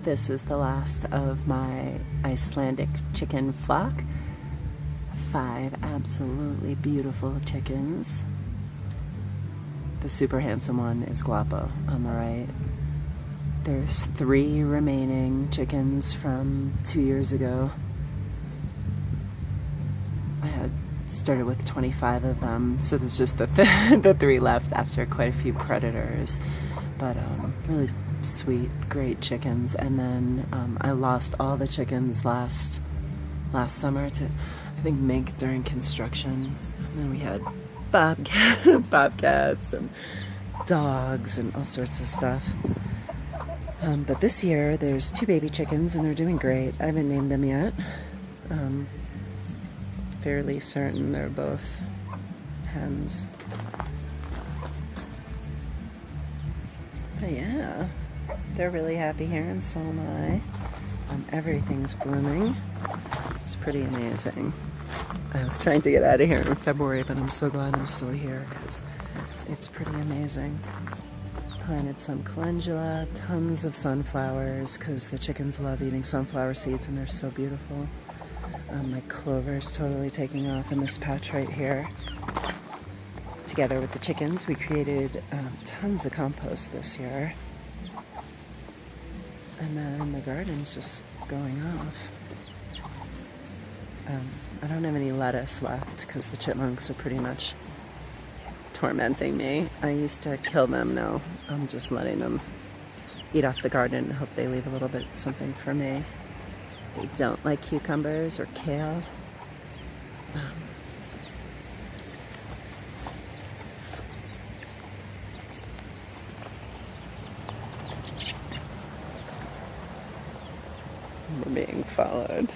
This is the last of my Icelandic chicken flock. 5 absolutely beautiful chickens. The super handsome one is Guapo on the right. There's 3 remaining chickens from 2 years ago. I had started with 25 of them, so there's just the 3 left after quite a few predators. But really sweet, great chickens. And then I lost all the chickens last summer to, I think, mink during construction. And then we had bobcats and dogs and all sorts of stuff. But this year there's 2 baby chickens and they're doing great. I haven't named them yet. Fairly certain they're both hens. But yeah, they're really happy here, and so am I. Everything's blooming. It's pretty amazing. I was trying to get out of here in February, but I'm so glad I'm still here because it's pretty amazing. Planted some calendula, tons of sunflowers because the chickens love eating sunflower seeds and they're so beautiful. My clover's totally taking off in this patch right here. Together with the chickens, we created tons of compost this year. And then the garden's just going off. I don't have any lettuce left because the chipmunks are pretty much tormenting me. I used to kill them. Now I'm just letting them eat off the garden and hope they leave a little bit something for me. They don't like cucumbers or kale. We're being followed.